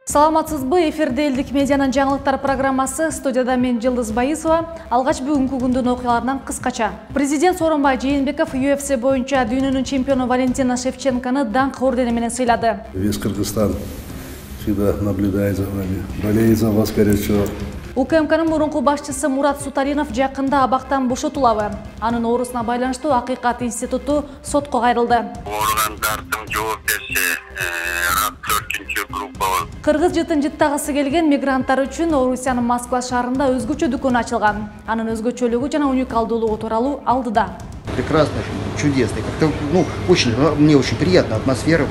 Саламатсызбы, эфирде элдик медианын жаңылыктар программасы, студияда мен Жылдыз Байысова. Алгач бүгүнкү күндүн окуяларынан кыскача. Президент Сооронбай Жээнбеков UFC боюнча дүйнөнүн чемпиону Валентина Шевченконы даңк ордени менен сыйлады. Весь Кыргызстан всегда наблюдает за вами, болеет за вас горячо. УКМКнын мурунку башчысы Мурат Сутаринов жакында абактан бошотулабы. Анын оорусуна байланыштуу Акыйкат институту сотко кайрылды. Органдардын жоопкерчилиги 4-чү группа. Кыргыз жытын жыттагысы келген мигранттар үчүн Орусиянын Москва шаарында өзгөчө дүкөн ачылган. Анын өзгөчөлүгү жана уникалдуулугу тууралуу алдыда. Прекрасно, чудесный, как-то, мне очень приятна атмосфера.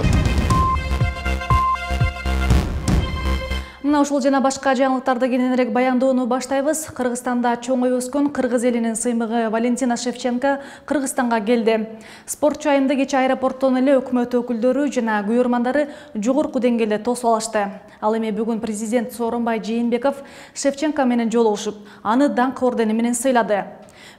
Мына ушул жана башка жаңылыктарды кененирээк баяндоону баштайбыз. Кыргызстанда чоңой өскөн кыргыз элинин сыймыгы Валентина Шевченко Кыргызстанга келди. Спортчу айымды кече аэропорттон эле өкмөт өкүлдөрү жана күйөрмандары жогорку деңгээлде тосуп алышты. Ал эми бүгүн президент Сооронбай Жээнбеков Шевченко менен жолугушуп, аны даңк ордени менен сыйлады.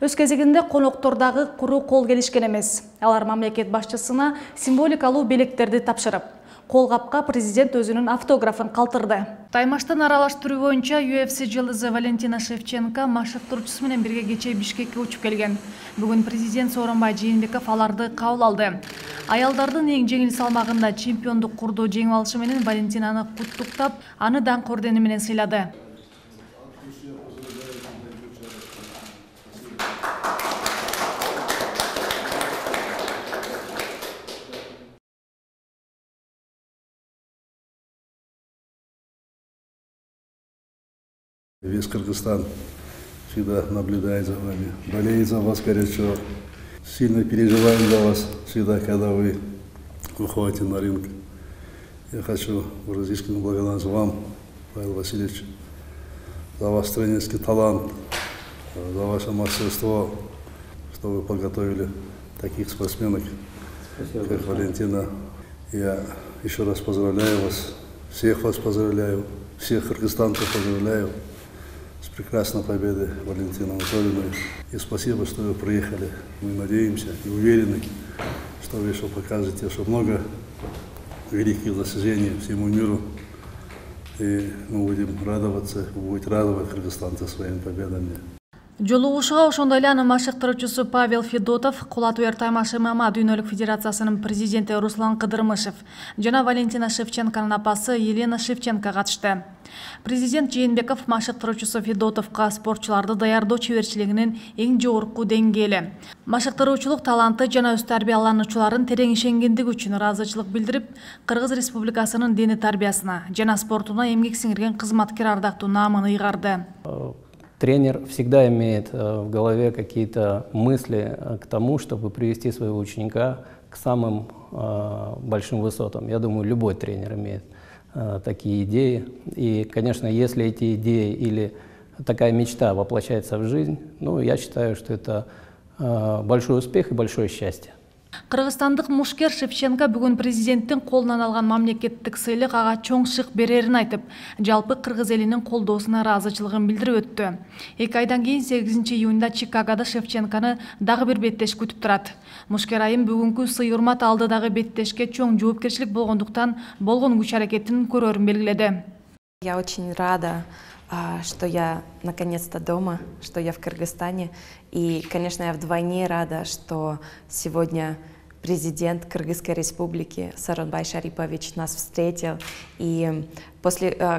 Өз кезегинде коноктордагы куру кол келишкен эмес. Алар мамлекет башчысына символикалуу белектерди тапшырып, колгапка президент өзүнүн автографын калтырды. Таймаштын аралаштыруу боюнча UFC жылдызы Валентина Шевченко машыктыруучусу менен бирге кече Бишкекке учуп келген. Бүгүн президент Сооронбай Жээнбеков аларды кабыл алды. Аялдардын эң жеңил салмагында чемпиондук курду жеңип алышы менен Валентинаны куттуктап, аны даңк ордени менен сыйлады. Весь Кыргызстан всегда наблюдает за вами, болеет за вас горячо. Сильно переживаем за вас всегда, когда вы выходите на ринг. Я хочу выразить искреннюю благодарность вам, Павел Васильевич, за ваш тренерский талант, за ваше мастерство, что вы подготовили таких спортсменок, как Валентина. Я еще раз поздравляю вас поздравляю, всех кыргызстанцев поздравляю с прекрасной победой Валентины Анатольевны. И спасибо, что вы приехали. Мы надеемся и уверены, что вы еще покажете, что много великих достижений всему миру. И мы будем радоваться, вы будете радовать кыргызстанцев своими победами. Жолугушууга ошондой эле анын машыктыруучусу Павел Федотов, Кулатуяр Таймаш ММА дүйнөлүк федерациясынын президенти Руслан Кыдырмышев жана Валентина Шевченконун апасы Елена Шевченко катышты. Президент Жээнбеков машыктыруучусу Федотовго спортчуларды даярдоо чеберчилигинин эң жогорку деңгээли, машыктыруучулук таланты жана өз тарбиялануучуларын терең ишенгендиги үчүн ыраазычылык билдирип, Кыргыз Республикасынын диний тарбиясына жана спортуна эмгек сиңирген кызматкер ардактуу наамын ыйгарды. Тренер всегда имеет в голове какие-то мысли к тому, чтобы привести своего ученика к самым большим высотам. Я думаю, любой тренер имеет такие идеи. И, конечно, если эти идеи или такая мечта воплощается в жизнь, я считаю, что это большой успех и большое счастье. Кыргызстандык мушкер Шевченко бүгүн президенттин колунан алган мамлекеттик сыйлык ага чоң шык берерин айтып, жалпы кыргыз элинин колдоосуна ыраазычылыгын билдирип өттү. 2 айдан кийин 8 июнда Чикагода Шевченконы дагы бир беттеш күтүп турат. Мушкер айым бүгүнкү сый-урмат алдыдагы беттешке чоң жоопкерчилик болгондуктан болгон күч-аракетин көрөрүн белгиледи. Я очень рада, что я наконец-то дома, что я в Кыргызстане. И, конечно, я вдвойне рада, что сегодня президент Кыргызской республики Сооронбай Шарипович нас встретил. И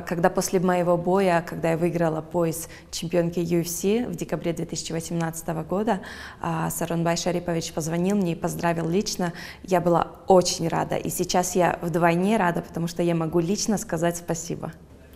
когда после моего боя, когда я выиграла пояс чемпионки UFC в декабре 2018 года, Сооронбай Шарипович позвонил мне и поздравил лично, я была очень рада. И сейчас я вдвойне рада, потому что я могу лично сказать спасибо.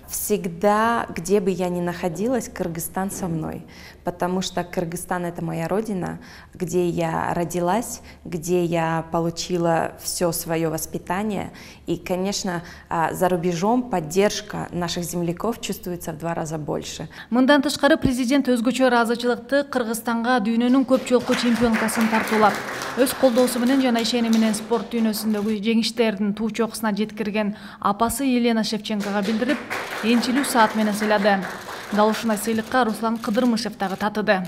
Всегда, где бы я ни находилась, Кыргызстан со мной, потому что Кыргызстан — это моя родина, где я родилась, где я получила все свое воспитание. И, конечно, за рубежом поддержка наших земляков чувствуется в 2 раза больше. Мындан тышкары президент өзгөчө ыраазычылыкты Кыргызстанга дүйнөнүн көп жолку чемпионкасын тартуулап, өз колдоосу менен жана ишени менен спорт дүйнөсүндөгү жеңиштердин туу чокусуна жеткирген апасы Елена Шевченкога билдирип, энчилүү саат менен сыйлады. Дал ушундай сыйлыкка Руслан Кыдырмышев дагы татыды.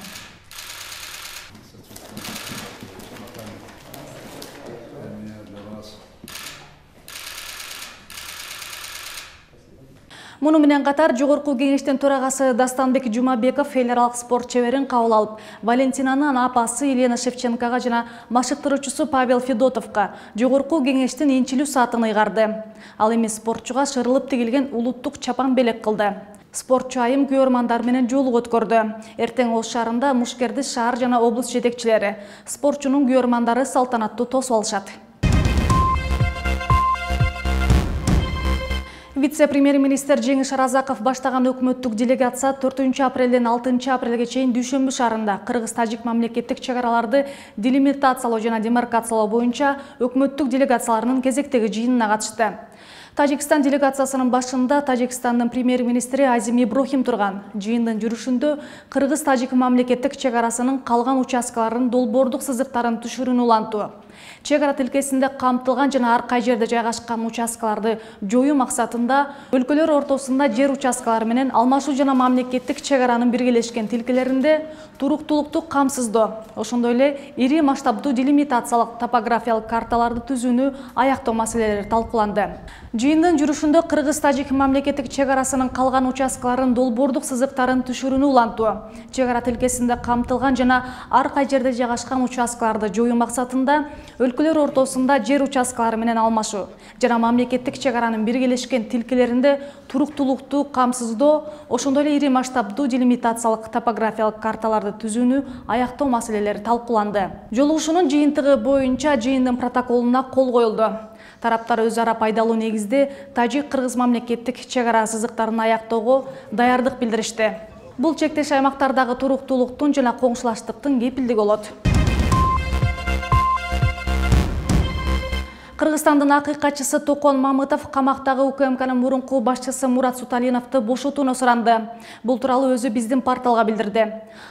Муну менен катар жогорку кеңештин төрагасы Дастанбек Жумабеков эл аралык спорт чеберин кабыл алып, Валентинанын апасы Елена Шевченкага жана машыктыруучусу Павел Федотовго жогорку кеңештин энчилүү саатын ыйгарды. Ал эми спортчуга шырылып тигилген улуттук чапан белек кылды. Спортчу айым көрмандар менен жолук өткөрдү. Эртең Ош шаарында Мушкерди шаар жана облус жетекчилери, спортчунун көрмандары салтанаттуу тосуп алышат. Вице-премьер-министр Жеңиш Аразаков баштаган өкмөттүк делегация 4 апрелден 6 апрелге чейин Дүйшөмбү шаарында кыргыз-тажик мамлекеттик чек араларды делимитациялоо жана демаркациялоо боюнча өкмөттүк делегацияларынын кезектеги жыйынына катышты. Тажикстан делегациясынын башында Тажикстандын премьер-министри Азим Иброхим турган. Жыйындын жүрүшүндө кыргыз-тажик мамлекеттик чек арасынын калган участкаларынын долбоордук сызыктарын түшүрүүнү улантуу, чек ара тилкесинде камтылган жана ар кай жерде жайгашкан участкаларды жоюу максатында өлкөлөр ортосунда жер участкалары менен алмашуу жана мамлекеттик чек аранын биргелешкен тилкелеринде туруктуулукту камсыздоо, ошондой эле ири масштабдуу делимитациялык топографиялык карталарды түзүүнү аяктоо маселелери талкууланды. Жыйындын жүрүшүндө кыргыз-тажик мамлекеттик чек арасынын калган участкаларынын долбоордук сызыктарын түшүрүүнү улантуу, чек ара тилкесинде камтылган жана ар кай жерде жайгашкан участкаларды жоюу максатында өлкөлөр ортосунда жер участкалары менен алмашуу жана мамлекеттик чек аранын биргелешкен тилкелеринде туруктуулукту камсыздоо, ошондой эле ири масштабдуу делимитациялык топографиялык карталарды түзүүнү аяктоо маселелери талкууланды. Жолугушуунун жыйынтыгы боюнча жыйындын протоколуна кол коюлду. Тараптар өз ара пайдалуу негизде тажик-кыргыз мамлекеттик чек ара сызыктарын аяктоого даярдык билдиришти. Бул чектеш аймактардагы туруктуулуктун жана коңшулаштыктын кепилдиги болот. Кыргызстандын акыйкатчысы Токон Мамытов камактагы УКМКнын мурунку башчысы Мурат Суталиновду бошотууну суранды. Бул тууралуу өзү биздин порталга билдирди.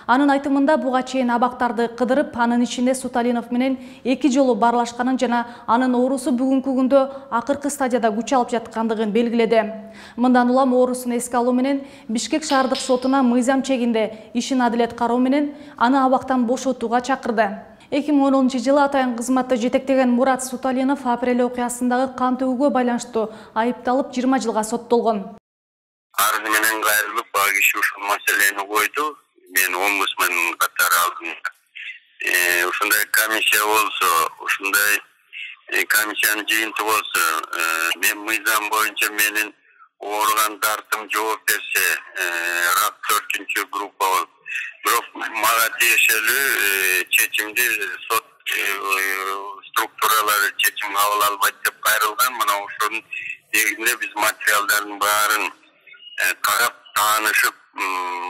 Анын айтымында буга чейин абактарды кыдырып, анын ичинде Суталинов менен 2 жолу барлашканын жана анын оорусу бүгүнкү күндө акыркы стадияда күч алып жаткандыгын белгиледи. Мындан улам оорусун эске алуу менен Бишкек шаардык сотуна мыйзам чегинде ишин адилет кароо менен аны абактан бошотууга чакырды. 2010 жылы атайын кызматты жетектеген Мурат Суталинов апрель окуясындагы кан төгүүгө байланыштуу айыпталып 20 жылга соттолгон. Арыз менен кайрылып, ал киши ушул маселени койду. Мен омбудсмен катары алдым. Ушундай комиссия болсо, ушундай комиссиянын жыйынты болсо, мен мыйзам боюнча менин ооругандардын жооп берсе, рак 4 группа болуп, бирок мага тиешелүү чечимди сот структуралары чечим кабыл албайт деп кайрылган. Мына ошонун негизинде биз материалдардын баарын карап таанышып,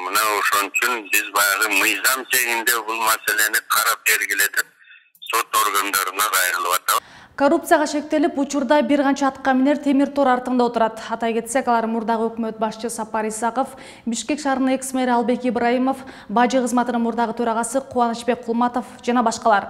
мына ошон үчүн биз баягы мыйзам чегинде бул маселени карап бергиле деп сот органдарына кайрылып атабыз. Коррупцияга шектелип, учурда бир канча атка минер темир тор артында отурат. Атай кетсек, алар мурдагы өкмөт башчы Сапар Исаков, Бишкек шаарынын экс-мэри Албек Ибраимов, бажы кызматынын мурдагы төрагасы Кубанычбек Кулматов жана башкалар.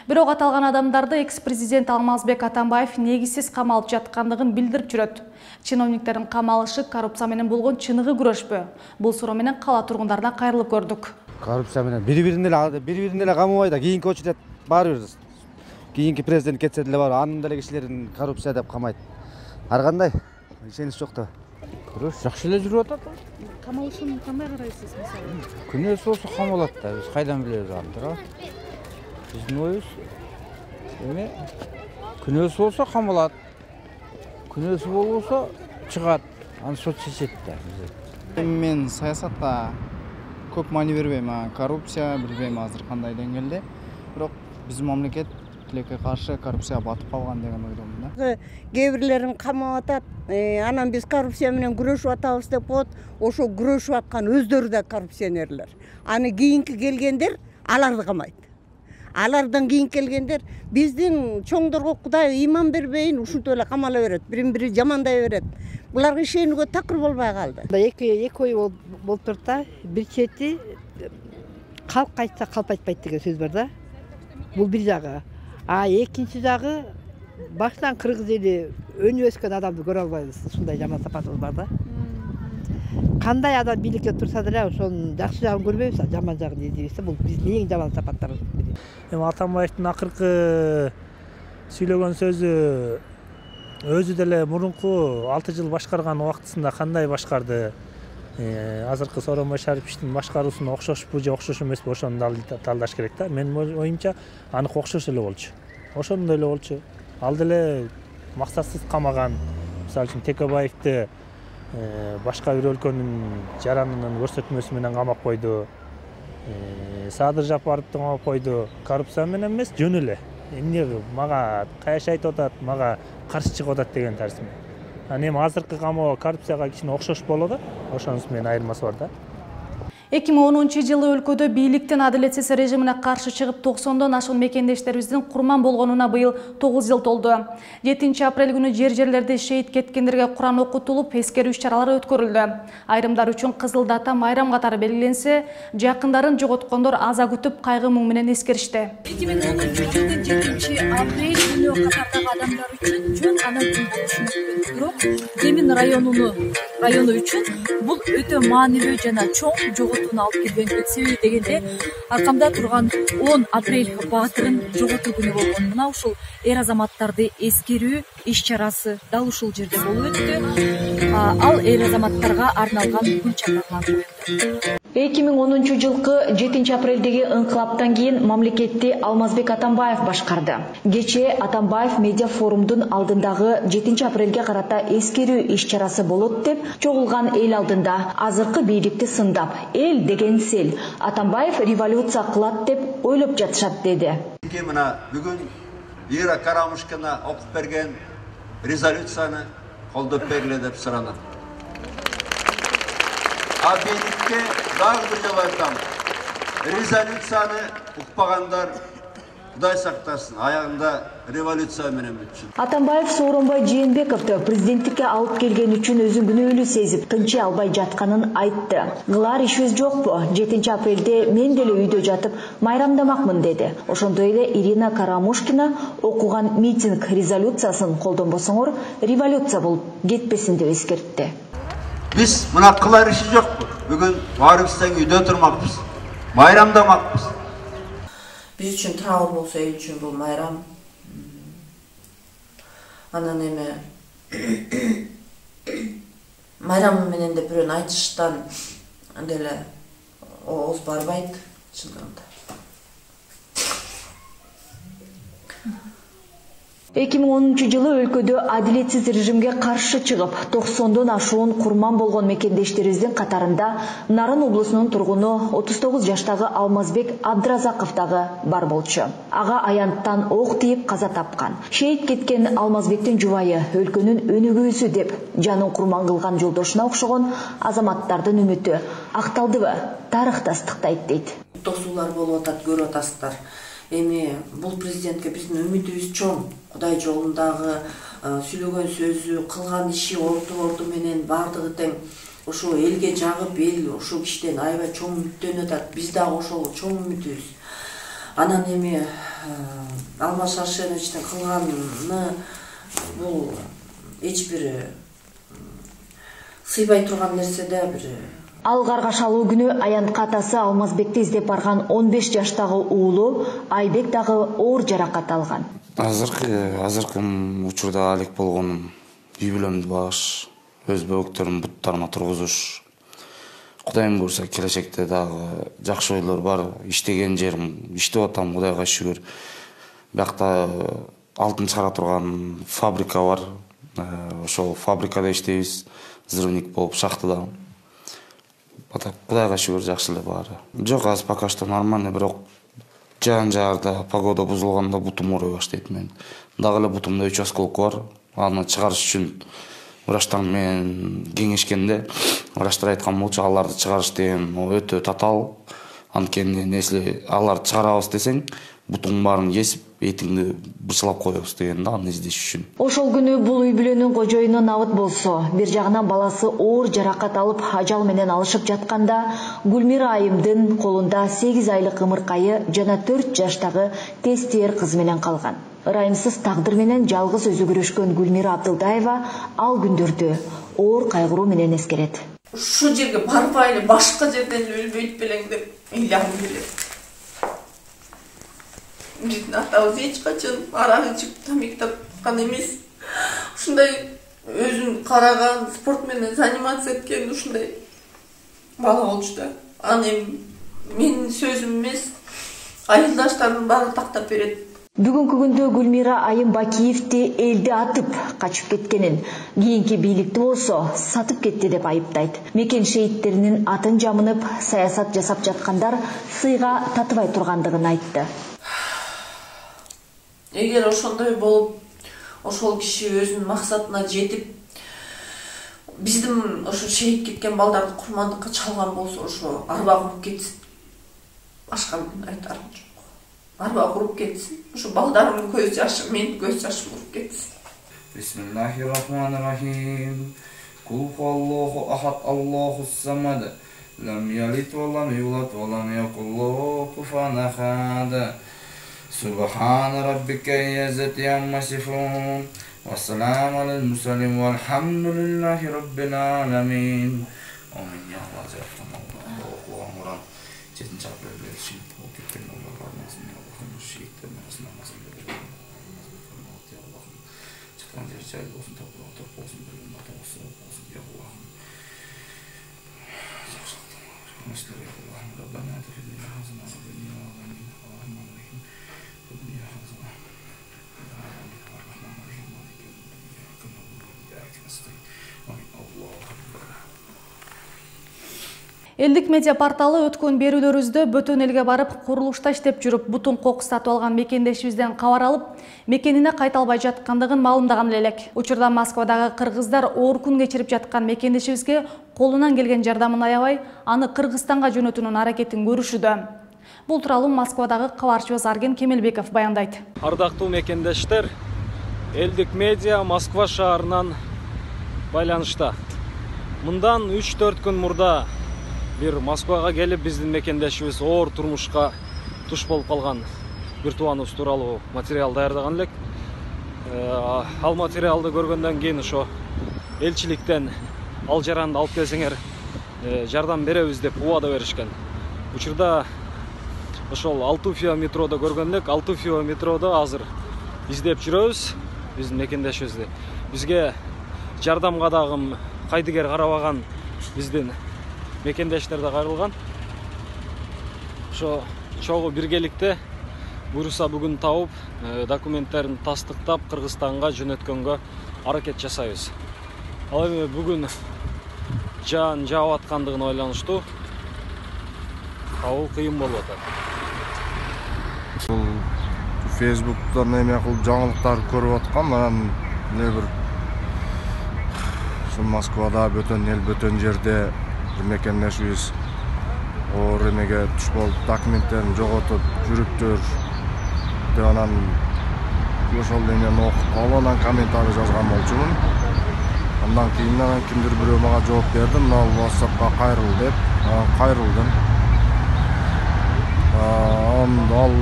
Бирок аталган адамдарды экс-президент Алмазбек Атамбаев негизсиз камалып жаткандыгын билдирип жүрөт. Чиновниктердин камалышы коррупция менен болгон чыныгы күрөшпү? Бул суроо менен кала тургундарына кайрылып көрдүк. Коррупция менен бири-бирин эле камабай да кийинки очерет баары бир. Кийинки президент кетсе деле бар, анын деле кишилерин коррупция деп камайт. Ар кандай ишенич жок да. Көрөш жакшы эле жүрүп атат. Камалышын кандай карайсыз мисалы? Күнөөсү болсо камалат да, биз кайдан билебиз аны, туура? Биздин оюбуз эме күнөөсү болсо камалат. Күнөөсү болбосо чыгат. Аны сот чечет да. Мен саясатта көп маани бербейм, коррупция билбейм азыр кандай деңгээлде. Бирок биздин мамлекет тилекке каршы коррупцияга батып калган деген ойдомун да. Кээ бирлерин камап атат, анан биз коррупция менен күрөшүп атабыз деп коет. Ошо күрөшүп аткан өздөрү да коррупционерлер. Аны кийинки келгендер аларды камайт. Алардан кийин келгендер биздин чоңдорго Кудай ыйман бербейин, ушинтип эле камала берет, бирин-бири жамандай берет. Буларга ишенүүгө такыр болбой калды. Эки ой болуп турат да. Бир чети калк айтса калп айтпайт деген сөз бар да. Бул бир жагы. Экинчи жагы баштан кыргыз эли өнүп өскөн адамды көрө албайбыз. Ушундай жаман сапатыбыз бар да. Кандай адам бийликте турса деле ошонун жакшы жагын көрбөйбүз, жаман жагын издейбиз. Бул биздин эң жаман сапаттарыбыз. Атамбаевдин акыркы сүйлөгөн сөзү өзү деле мурунку 6 жыл башкарган убактысында кандай башкарды, азыркы Сооронбай Шариповичтин башкаруусуна окшошпу же окшош эмеспи, ошону талдаш керек да. Менин оюмча аныкы окшош эле болчу. Ошондой эле болчу. Ал деле максатсыз камаган. Мисалы үчүн Текебаевди башка бир өлкөнүн жаранынын көрсөтмөсү менен камап койду. Садыр Жапаровду камап койду. Коррупция менен эмес, жөн эле. Эмне мага каяш айтып атат, мага каршы чыгып атат деген тарзим. Эми азыркы камоо коррупцияга кичине окшош болот, ошонусу менен айырмасы бар да. 2010-жылы өлкөдө бийликтин адилетсиз режимине каршы чыгып 90дон ашуун мекендештерибиздин курман болгонуна быйыл 9 жыл толду. 7 апрель күнү жер-жерлерде шейит кеткендерге Куран окутулуп, эскерүү иш-чаралары өткөрүлдү. Айрымдар үчүн кызыл дата майрам катары белгиленсе, жакындарын жоготкондор аза күтүп, кайгы муң менен эскеришти. 2010-жылдын 7 апрель күнү катардагы адамдар үчүн жөн гана күн болушу мүмкүн. Бирок Темин району үчүн бул өтө маанилүү жана чоң жоготууну алып келген. Себеби дегенде, аркамда турган 10 апрель баатырын жоготуу күнү болгон. Мына ушул эр азаматтарды эскерүү иш-чарасы дал ушул жерде болуп өттү. Ал эр азаматтарга арналган гүл чакырлар коюлду. 2010 жылкы 7 апрелдеги ыңкылаптан кийин мамлекетти Алмазбек Атамбаев башкарды. Кечээ Атамбаев медиа форумдун алдындагы 7 апрелге карата эскерүү иш-чарасы болот деп чогулган эл алдында азыркы бийликти сындап, эл деген сел, Атамбаев революция кылат деп ойлоп жатышат деди. Мына бүгүн Ира Карамушкина окуп берген резолюцияны колдоп бергиле деп суранат. А бийликке дагы бир жолу айтам. Резолюцияны укпагандар Кудай сактасын, аягында революция менен бүтсүн. Атамбаев Сооронбай Жээнбековду президенттикке алып келген үчүн өзүн күнөөлүү сезип, тынчы албай жатканын айтты. Кылар ишибиз жокпу? 7 апрелде мен деле үйдө жатып майрамдамакмын деди. Ошондой эле Ирина Карамушкина окуган митинг резолюциясын колдонбосоңор революция болуп кетпесин деп эскертти. Биз мына кылар иши жокпу? Бүгүн баарыбыз тең үйдө турмакпыз. Майрамдамакпыз. Биз үчүн траур болсо, эл үчүн бул майрам. Анан эми майрам менен деп бирөөнү айтыштан деле ооз барбайт чындыгында. 2010 жылы өлкөдө адилетсиз режимге каршы чыгып, 90дон ашуун курман болгон мекендештерибиздин катарында Нарын облусунун тургуну 39 жаштагы Алмазбек Абдыразаков дагы бар болчу. Ага аянттан ок тийип каза тапкан. Шейит кеткен Алмазбектин жубайы өлкөнүн өнүгүүсү деп жанын курман кылган жолдошуна окшогон азаматтардын үмүтү акталдыбы? Тарых тастыктайт дейт. Тосуулар болуп атат, көрүп атасыздар. Эми бул президентке биздин үмүтүбүз чоң. Кудай жолундагы сүйлөгөн сөзү, кылган иши орду менен бардыгы тең. Ошо элге жагып, эл ошол кишиден аябай чоң үмүттөнүп атат. Биз дагы ошол чоң үмүтүбүз. Анан эми Алмаз Шаршеновичтин кылганы бул эч бир сыйбай турган нерсе да бир. Ал каргашалуу күнү аянтка атасы Алмазбекти издеп барган 15 жаштагы уулу Айбек дагы оор жаракат алган. Азыркы учурда алек болгонум үй бүлөмдү багыш, өз бөбөктөрүмдүн буттарына тургузуш. Кудайым буйрса келечекте дагы жакшы ойлор бар. Иштеген жерим, иштеп атам, Кудайга шүгүр. Биякта алтын чыгара турган фабрика бар. Ошол фабрикада иштейбиз, взрывник болуп шахтада. Кудайга шүгүр жакшы эле баары. Жок, азыр пока что нормально, бирок жаан-жаарда погода бузулганда бутум оорой баштайт мен. Дагы эле бутумда 3 осколок бар. Аны чыгарыш үчүн врачтар менен кеңешкенде врачтар айткан болчу, аларды чыгарыш деген өтө татаал. Анткени несли аларды чыгарабыз десең, бутуң баарын кесип, этиңди бычылап коебуз деген да, аны издеш үчүн. Ошол күнү бул үй бүлөнүн кожоюну Набыт болсо, бир жагынан баласы оор жаракат алып ажал менен алышып жатканда, Гүлмира айымдын колунда 8 айлык ымыркайы жана 4 жаштагы тестер кызы менен калган. Ырайымсыз тагдыр менен жалгыз өзү күрөшкөн Гүлмира Абдылдаева ал күндөрдү оор кайгыруу менен эскерет. Ушул жерге барбайлы башка жерден өлбөйт белең деп ыйлангым келет. Биздин атабыз эч качан арак ичип тамак тапкан эмес. ушундай өзүн караган, спорт менен заниматься эткен ушундай бала болчу да. Аны эми менин сөзүм эмес, айылдаштардын баары тактап берет. Бүгүнкү күндө Гүлмира Айымбакиевди элди атып качып кеткенин, кийинки бийликти болсо сатып кетти деп айыптайт. Мекен шейиттеринин атын жамынып, саясат жасап жаткандар сыйга татыбай тургандыгын айтты. Эгер ошондой болуп, ошол киши өзүнүн максатына жетип, биздин ошо шейит кеткен балдарды курмандыкка чалган болсо, ошо арба куруп кетсин. Башка айтарым жок. Арба куруп кетсин. Ошо балдарымдын көз жашы, менин көз жашым куруп кетсин. Бисмиллахир-рахманир-рахим. Кул хуаллаху ахад, Аллахус самад. Лам ялид ва лам юлад ва лам якул лаху куфуан ахад. Субхана раббика иzzati amma yasifun. Ва саламун алал мурсалин вальхамдулиллахи раббил аламин. Амин я Аллах Аллаху. Жетинчи апрелде Элдик медиа порталы өткөн берүүлөрүбүздө бөтөн элге барып, курулушта иштеп жүрүп, бутун кокус сатып алган мекендешибизден кабар алып, мекенине кайта албай жаткандыгын маалымдаган элек. Учурда Москвадагы кыргыздар оор күн кечирип жаткан мекендешибизге колунан келген жардамын аябай, аны Кыргызстанга жөнөтүүнүн аракетин көрүшүдө. Бул тууралуу Москвадагы кабарчыбыз Арген Кемелбеков баяндайт. Ардактуу мекендештер, Элдик медиа Москва шаарынан байланышта. Мындан 3-4 күн мурда бир Москвага келип, биздин мекендешибиз оор турмушка туш болуп калган бир тубаныбыз тууралуу материал даярдаган элек. Ал материалды көргөндөн кийин ошо элчиликтен ал жаранды алып келсеңер жардам беребиз деп убада беришкен. Учурда ошол Алтуфьево метродо көргөн элек. Алтуфьево метродо азыр издеп жүрөбүз биздин мекендешибизди. Бизге жардамга дагы кайдыгер карабаган биздин мекендештер да кайрылган. Ошо чогуу биргеликте буюрса бүгүн табып, документтерин тастыктап Кыргызстанга жөнөткөнгө аракет жасайбыз. Ал эми бүгүн жаан жаап аткандыгына байланыштуу кабыл кыйын болуп атат. Бул Facebook'tan эме кылып жаңылыктар көрүп аткам, анан бир ушул Москвада бөтөн эл, бөтөн жерде мекендешибиз оор эмеге туш болуп, документтерин жоготуп жүрүптүр деп анан ошол менен окуп алып, анан комментарий жазган болчумун. Андан кийин кимдир бирөө мага жооп берди, мына WhatsApp'ка кайрыл деп, кайрылдым. Ал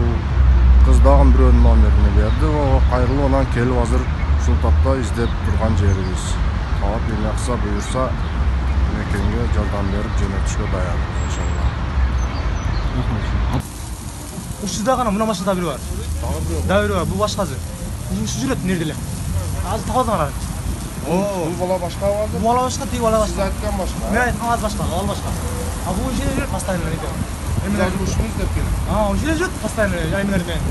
кыз дагы бирөөнүн номерин берди, кайрылып анан келип азыр ушул тапта издеп турган жерибиз. Калап эмне буюрса мекенге жардам берип жөнөтүшкө даяр иншалла. Ушуда гана мына машина бирөө бар. Дагы бирөө бар, бул башкасы. Ушу жүрөт нерде эле. Азыр табылды ана. Бул бала башка барды. Бул бала башка, тиги бала башка. Сиз айткан башка. Мен айткан аз башка, ал башка. Бул жерде жүрөт постоянно эле. Эми ушуну издеп келип. Ушул жерде жүрөт постоянно аймерден.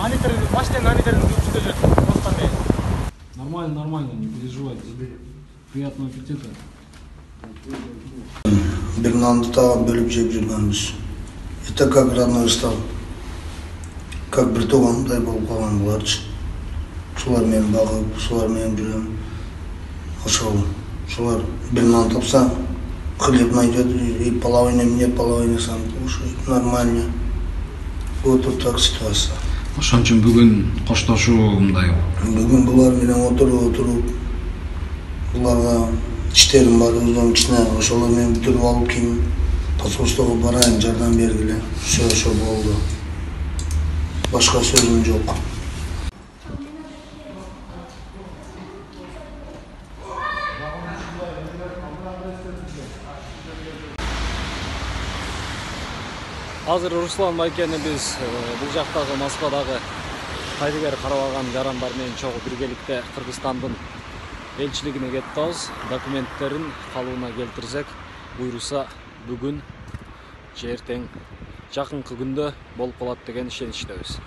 Анитер, машинанын анитерин ушунда жүрөт. Постоянно. Нормально, не переживайте. Приятного аппетита. Бир нанды тагып бөлүп жеп жүргөнбүз. Это как родной стал. Как бир туугандай болуп калган буларчы. Шулар менен багып, шулар менен жүрөм. Шулар бир нан тапса, хлеб найдет, и половина мне, половина сам кушает. Нормально. Вот так ситуация. Ошон үчүн бүгүн коштошуу мындай. Бүгүн булар менен отуруп, буларга иштерим бар, өзүм кичине ошолор менен бүтүрүп алып кийин посольствого барайын, жардам бергиле. Ошо болду. Башка сөзүм жок. Азыр Руслан Байкени биз бул жактагы Москвадагы кайдыгер карабаган жарандар менен чогуу биргеликте Кыргызстандын элчилигине кетип атабыз. Документтерин калыбына келтирсек, буйруса бүгүн же эртең жакынкы күндө болуп калат деген ишеничтебиз.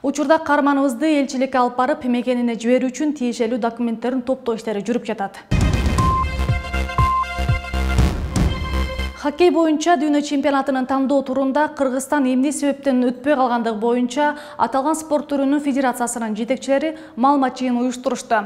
Учурда каарманыбызды элчиликке алып барып, мекенине жиберүү үчүн тиешелүү документтерин топтоо иштери жүрүп жатат. Хоккей боюнча дүйнө чемпионатынын тандоо турунда Кыргызстан эмне себептен өтпөй калгандыгы боюнча аталган спорт түрүнүн федерациясынын жетекчилери маалымат жыйын уюштурушту.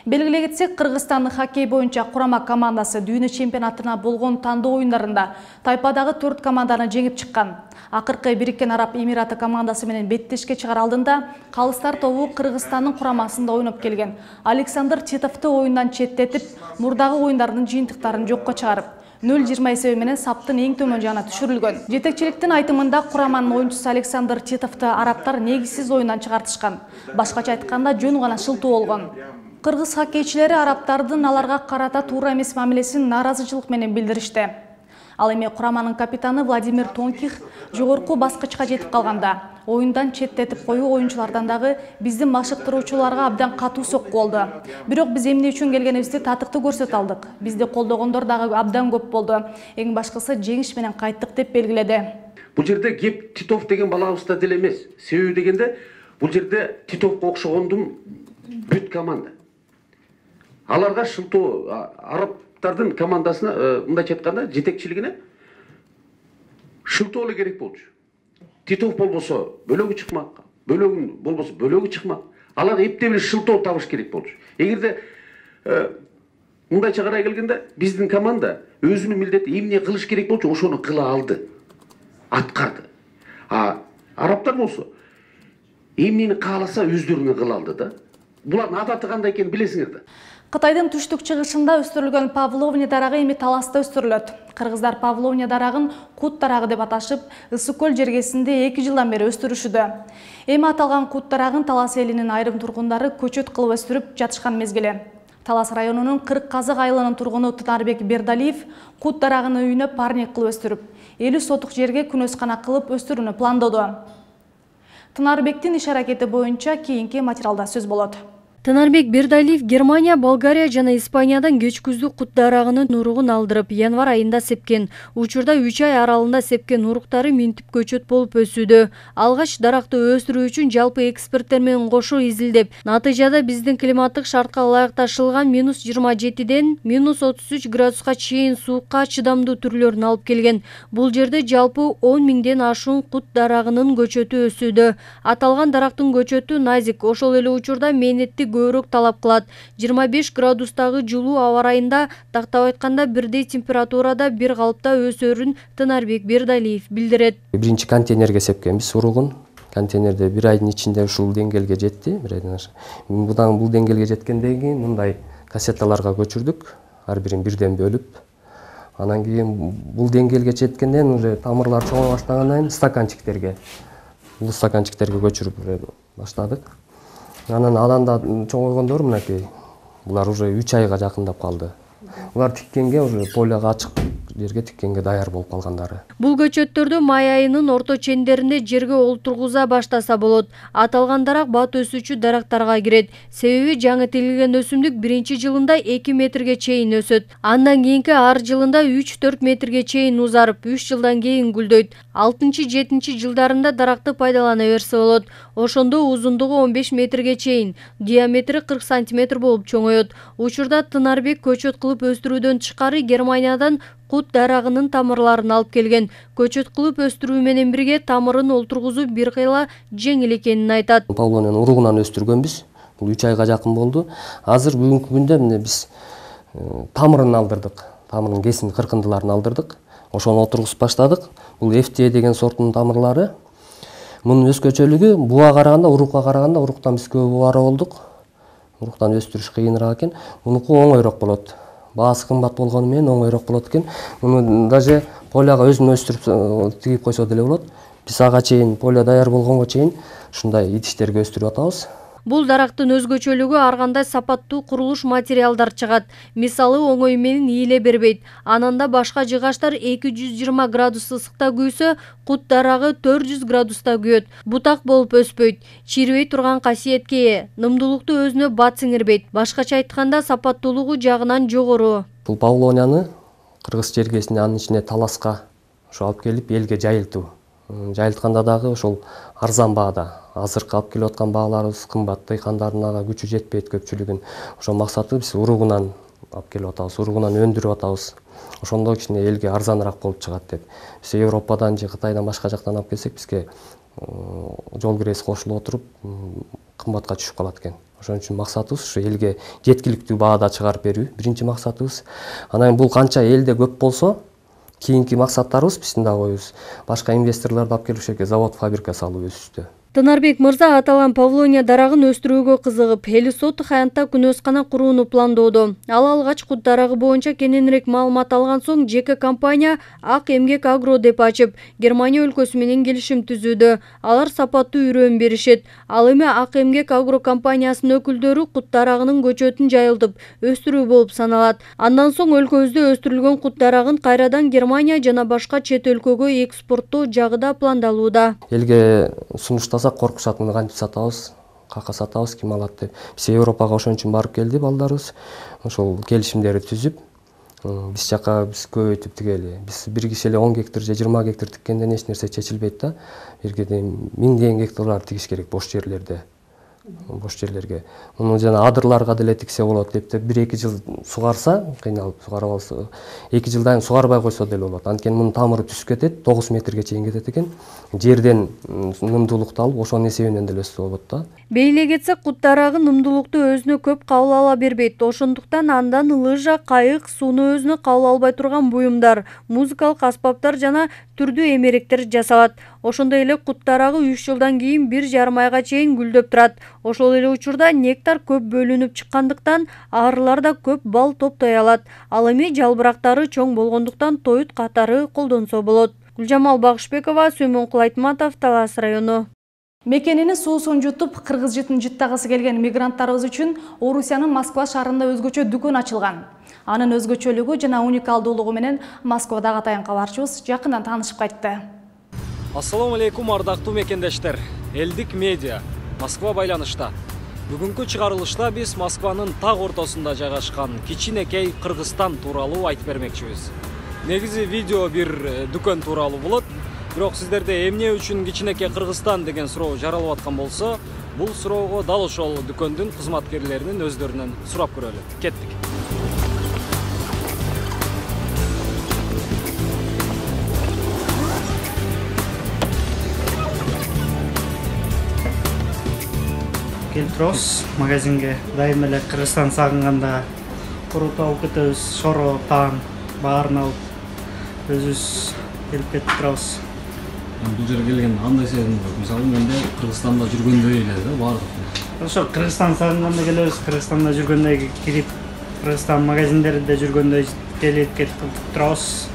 Белгилей кетсек, Кыргызстандын хоккей боюнча курама командасы дүйнө чемпионатына болгон тандоо оюндарында тайпадагы 4 команданы жеңип чыккан. Акыркы Бириккен Араб Эмираты командасы менен беттешке чыгар алдында калыстар тобу Кыргызстандын курамасында ойноп келген Александр Титовду оюндан четтетип, мурдагы оюндардын жыйынтыктарын жокко чыгарып 0-20 эсеби менен саптын эң төмөн жагына түшүрүлгөн. Жетекчиликтин айтымында кураманын оюнчусу Александр Титовду арабтар негизсиз оюндан чыгартышкан. Башкача айтканда жөн гана шылтоо болгон. Кыргыз хоккейчилери арабтардын аларга карата туура эмес мамилесин нааразычылык менен билдиришти. Ал эми кураманын капитаны Владимир Тонких жогорку баскычка жетип калганда оюндан четтетип коюу оюнчулардан дагы биздин машыктыруучуларга абдан катуу сокку болду. Бирок биз эмне үчүн келгенибизди татыктуу көрсөтө алдык. Бизди колдогондор дагы абдан көп болду. Эң башкысы жеңиш менен кайттык деп белгиледи. Бул жерде кеп Титов деген балабызда деле эмес. Себеби дегенде бул жерде Титовго окшогондун бүт команда. Аларга шылтоо арабтардын командасына мындайча айтканда жетекчилигине шылтоо керек болчу. Титов болбосо бөлөгү чыкмак, бөлөгүн болбосо бөлөгү чыкмак. Аларга эптеп эле шылтоо табыш керек болчу. Эгерде мындайча карай келгенде биздин команда өзүнүн милдети эмне кылыш керек болчу, ошону кыла алды, аткарды. Арабтар болсо эмнени кааласа өздөрүнө кыла алды да. Булардын адаты кандай экенин билесиңер да. Кытайдын түштүк чыгышында өстүрүлгөн павловня дарагы эми таласта өстүрүлөт. Кыргыздар павловня дарагын кут дарагы деп аташып, Ысык көл жергесинде 2 жылдан бери өстүрүшүдө. Эми аталган кут дарагын Талас элинин айрым тургундары көчөт кылып өстүрүп жатышкан мезгили. Талас районунун 40 Казак айылынын тургуну Тынарбек Бердалиев кут дарагын үйүнө парник кылып өстүрүп, 50 сотук жерге күнөскана кылып өстүрүүнү пландоду. Тынарбектин иш аракети боюнча кийинки материалда сөз болот. Тынарбек Бердалиев Германия, Болгария жана Испаниядан кечкүздүк кут дарагынын уругун алдырып, январь айында сепкен. Учурда 3 ай аралыгында сепкен уруктары минтип көчөт болуп өсүүдө. Алгач даракты өстүрүү үчүн жалпы эксперттер менен кошо изилдеп, натыйжада биздин климаттык шартка ылайыкташылган -27ден -33 градуска чейин суукка чыдамдуу түрлөрүн алып келген. Бул жерде жалпы 10 000ден ашуун кут дарагынын көчөтү өсүүдө. Аталган дарактын көчөтү назик, ошол эле учурда мээнетти көбүрөөк талап кылат. 25 градустагы жылуу аба ырайында тактап айтканда бирдей температурада бир калыпта өсөрүн Тынарбек Бердалиев билдирет. Биринчи контейнерге сепкенбиз уругун. Контейнерде бир айдын ичинде ушул деңгээлге жетти. Бул деңгээлге жеткенден кийин мындай кассеталарга көчүрдүк, ар бирин бирден бөлүп. Анан кийин бул деңгээлге жеткенден уже тамырлар чоңо баштагандан кийин стаканчиктерге, бул стаканчиктерге көчүрүп баштадык. Анан аланда чоңойгондор мынакей, булар уже 3 айга жакындап калды. Булар тиккенге уже поляга ачык жерге тиккенге даяр болуп калгандары. Бул көчөттөрдү май айынын орто чендеринде жерге олтургуза баштаса болот. Аталган дарак бат өсүүчү дарактарга кирет. Себеби жаңы тигилген өсүмдүк биринчи жылында 2 метрге чейин өсөт. Андан кийинки ар жылында 3-4 метрге чейин узарып, 3 жылдан кийин гүлдөйт. 6-7 жылдарында даракты пайдалана берсе болот. Ошондо узундугу 15 метрге чейин, диаметри 40 сантиметр болуп чоңоет. Учурда Тынарбек көчөт кылып өстүрүүдөн тышкары Германиядан кут дарагынын тамырларын алып келген. Көчөт кылып өстүрүү менен бирге тамырын олтургузуу бир кыйла жеңил экенин айтат. Павловнянын уругунан өстүргөнбүз. Бул 3 айга жакын болду. Азыр бүгүнкү күндө мына биз тамырын алдырдык. Тамырынын кесин кыркындыларын алдырдык. Ошону отургузуп баштадык. Бул FT деген сорттун тамырлары. Мунун өзгөчөлүгү буга караганда, урукка караганда, уруктан биз көп ара болдук. Уруктан өстүрүш кыйыныраак экен. Мунуку оңойрок болот. Баасы кымбат болгону менен оңойрок болот экен. Муну даже поляга өзүн өстүрүп тигип койсо деле болот. Биз ага чейин поля даяр болгонго чейин ушундай идиштерге өстүрүп атабыз. Бул дарактын өзгөчөлүгү ар кандай сапаттуу курулуш материалдар чыгат. Мисалы оңой менен ииле бербейт. Ананда башка жыгачтар 220 градус ысыкта күйсө, кут дарагы 400 градуста күйөт. Бутак болуп өспөйт. Чирибей турган касиетке ээ. Нымдуулукту өзүнө бат сиңирбейт. Башкача айтканда сапаттуулугу жагынан жогору. Бул павлонияны кыргыз чергесине, анын ичине таласка алып келип элге жайылтуу. Жайылтканда дагы ошол арзан баада. Азыркы алып келип аткан бааларыбыз кымбат, дыйкандардын күчү жетпейт көпчүлүгүн. Ошол максаты биз уругунан алып келип атабыз, уругунан өндүрүп атабыз. Ошондо кичине элге арзаныраак болуп чыгат деп. Биз Европадан же Кытайдан башка жактан алып келсек, бизге жол кирesi кошулуп отуруп кымбатка түшүп калат экен. Ошон үчүн максатыбыз ушу элге жеткиликтүү баада чыгарып берүү. Биринчи максатыбыз. Анан бул канча элде көп болсо, кийинки максаттарыбыз биздин да коебуз. Башка инвесторлорду алып келип ошол жерге завод, фабрика салуу өсүштү. Тынарбек мырза аталган Павлония дарагын өстүрүүгө кызыгып, Элисото Хаянтта күнөөскана курууну пландоодо. Ал алгач кут дарагы боюнча кененирээк маалымат алган соң жеке компания Ак Эмгек Агро деп ачып, Германия өлкөсү менен келишим түзүүдө. Алар сапаттуу үрөөн беришет. Ал эми Ак Эмгек Агро компаниясынын өкүлдөрү кут дарагынын көчөтүн жайылтып, өстүрүү болуп саналат. Андан соң өлкөбүздө өстүрүлгөн кут дарагын кайрадан Германия жана башка чет өлкөгө экспорттоо жагы да пландалууда. Элге сунуштасак коркушат, муну кантип сатабыз, какка сатабыз, ким алат деп. Биз Европага ошон үчүн барып келди балдарыбыз. Ошол келишимдерди түзүп, биз жака биз көбөйтүп тигели. Биз бир киши эле 10 гектар же 20 гектар тиккенде эч нерсе чечилбейт да. Биргеде миңдеген гектарлар тигиш керек бош жерлерде. Бош жерлерге. Муну жана адырларга деле тиксе болот деп 1-2 жыл сугарса, кыйналып сугарып алса, 2 жылдан сугарбай койсо деле болот. Анткени мунун тамыры түшүп кетет, 9 метрге чейин кетет экен. Жерден нымдуулукту алып, ошонун эсебинен деле өстү болот да. Бейле кетсек, кут дарагы нымдуулукту өзүнө көп кабыл ала бербейт. Ошондуктан андан лыжа, кайык, сууну өзүнө кабыл албай турган буюмдар, музыкалык аспаптар жана түрдүү эмеректер жасалат. Ошондой эле кут дарагы 3 жылдан кийин 1,5 айга чейин гүлдөп турат. Ошол эле учурда нектар көп бөлүнүп чыккандыктан арылар да көп бал топтой алат. Ал эми жалбырактары чоң болгондуктан тоют катары колдонсо болот. Гүлжамал Багышбекова, Сүймөнкул Айтматов, Талас району. Мекенини суусун жутуп, кыргыз жытын жыттагысы келген мигранттарыбыз үчүн Орусиянын Москва шаарында өзгөчө дүкөн ачылган. Анын өзгөчөлүгү жана уникалдуулугу менен Москвадагы атайын кабарчыбыз жакындан таанышып кайтты. Ассаламу алейкум, ардактуу мекендештер. Элдик медиа Москва байланышта. Бүгүнкү чыгарылышта биз Москванын так ортосунда жайгашкан кичинекей Кыргызстан тууралуу айтып бермекчибиз. Негизи видео бир дүкөн тууралуу болот. Бирок сиздерде эмне үчүн кичинекей Кыргызстан деген суроо жаралып аткан болсо, бул суроого дал ошол дүкөндүн кызматкерлеринин өздөрүнөн сурап көрөлү. Кеттик. Келип турабыз магазинге. Дайым эле Кыргызстан сагынганда курут алып кетебиз, шоро, таан баарын алып өзүбүз келип кетип турабыз. Бул жерге келген кандай сезим бар? Мисалы менде Кыргызстанда жүргөндөй эле да баардык. Ошо Кыргызстан сагынганда келебиз, Кыргызстанда жүргөндөй кирип, Кыргызстан магазиндеринде жүргөндөй келип кетип турабыз.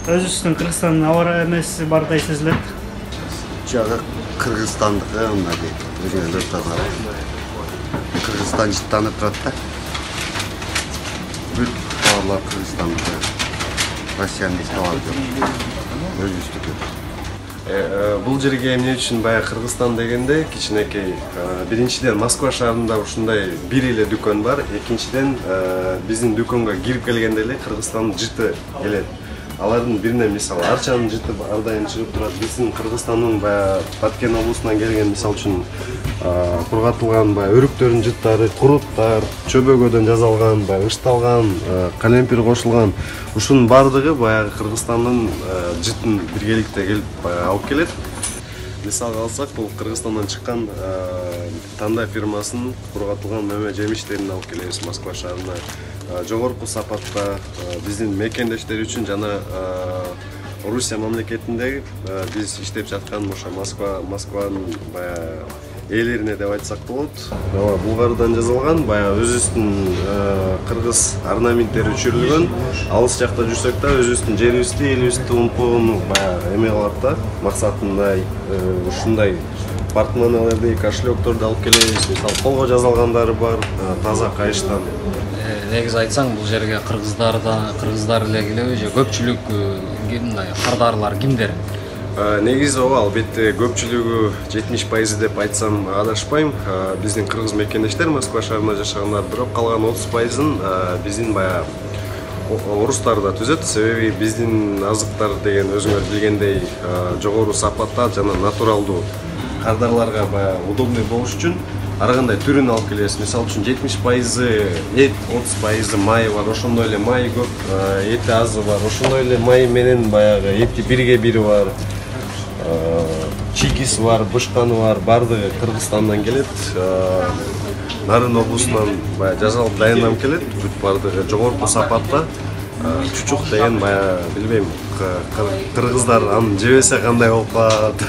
Өзүбүздүн Кыргызстандын аба эмеси бардай сезилет. Жагы Кыргызстандыкы мындай өзүнө таза. Кыргызстан жыттанып турат да. Бүт товарлар Кыргызстандыкы. Россиянын эч товары жок. Өзүбүздүкү. Бул жерге эмне үчүн баягы Кыргызстан дегенде кичинекей. Биринчиден Москва шаарында ушундай бир эле дүкөн бар. Экинчиден биздин дүкөнгө кирип келгенде эле Кыргызстандын жыты келет. Алардын бирине мисалы арчанын жыты ар дайым чыгып турат. Биздин Кыргызстандын баягы Баткен облусунан келген мисалы үчүн кургатылган баягы өрүктөрдүн жыттары, куруттар, чөбөгөдөн жасалган, баягы ышталган, калемпир кошулган. Ушунун бардыгы баягы Кыргызстандын жытын биргеликте келип алып келет. Мисалга алсак, бул Кыргызстандан чыккан Тандай фирмасынын кургатылган мөмө жемиштерин алып келебиз Москва шаарына. Жогорку сапатта биздин мекендештер үчүн жана Орусия мамлекетинде биз иштеп жаткан ошо Москванын баягы ээлерине деп айтсак болот. Булгардан жасалган баягы өзүбүздүн кыргыз орнаменттери өчүрүлгөн. Алыс жакта жүрсөк да өзүбүздүн жерибизди, элибизди унутпогон баягы эме кылат да. Максатында ушундай портмонелерди, кошелекторду алып келебиз. Мисалы колго жазылгандары бар, таза кайыштан. Негизи айтсаң, бул жерге кыргыздар эле келеби же көпчүлүк мындай кардарлар кимдер? Негизи ооба, албетте көпчүлүгү 70% деп айтсам адашпайм. Биздин кыргыз мекендештер Москва шаарында жашагандар, бирок калган 30%-ын биздин баягы орустар да түзөт. Себеби биздин азыктар деген өзүңөр билгендей жогору сапатта жана натуралдуу кардарларга баягы удобный болуш үчүн ар кандай түрүн алып келебиз. Мисалы үчүн 70% эт, 30% май бар, ошондой эле май көп, эти азы бар, ошондой эле май менен баягы эти бирге бири бар. Чикиси бар, бышканы бар, бардыгы Кыргызстандан келет. Нарын облусунан баягы жасалып дайындап келет. Бүт бардыгы жогорку сапатта. Чучук деген баягы билбейм, кыргыздар аны жебесе кандай болуп калат.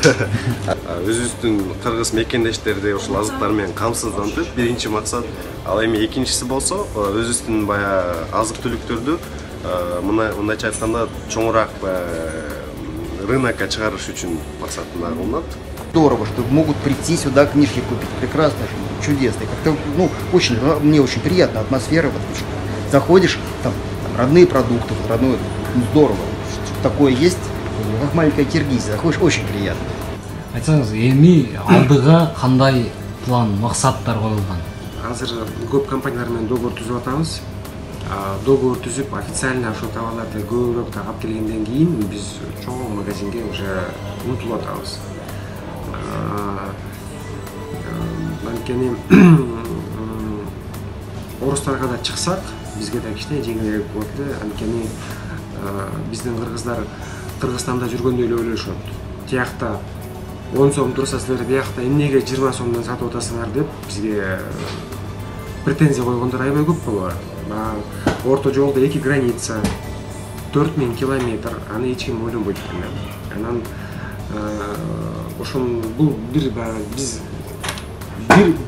Өзүбүздүн кыргыз мекендештерди ошол азыктар менен камсыздантып, биринчи максат. Ал эми экинчиси болсо, өзүбүздүн баягы азык түлүктөрдү мындайча айтканда чоңураак рынокко чыгарыш үчүн максатында кылынат. Здорово, что могут прийти сюда книжки купить. Прекрасно, чудесно. Как-то, очень, мне очень приятна атмосфера. Заходишь, там родные продукты, родное, здорово. Что такое есть, как маленькая Киргизия. Заходишь, очень приятно. Айтсаңыз, эми алдыга кандай план, максаттар коюлган? Азыр көп компаниялар менен договор түзүп атабыз. Договор түзүп, официально ошол товарларды көбүрөөк тагап келгенден кийин биз чоң магазинге уже умтулуп атабыз. Анткени орустарга да чыксак, бизге да кичине жеңилирээк болот эле. Анткени биздин кыргыздар Кыргызстанда жүргөндөй эле ойлошот. Тиякта 10 сом турса силер биякта эмнеге 20 сомдон сатып атасыңар деп бизге претензия койгондор аябай көп болот. Орто жолдо 2 граница, 4000 километр, аны эч ким ойлонбойт экен. Анан ошон бул биз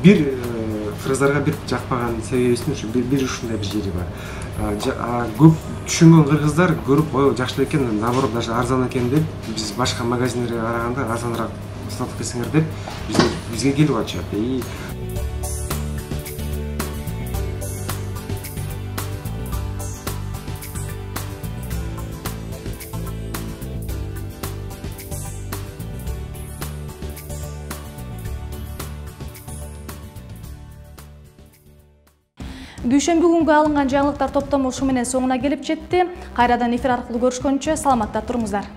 бир кыргыздарга бир жакпаган себебибиздин ушу бир ушундай бир жери бар. Көп түшүнгөн кыргыздар көрүп, ой жакшы экен, наоборот даже арзан экен деп, биз башка магазиндерге караганда арзаныраак сатып келсеңер деп бизге келип атышат. Дүйшөмбү күнгө алынган жаңылыктар топтому ушу менен соңуна келип жетти. Кайрадан эфир аркылуу көрүшкөнчө саламатта туруңуздар.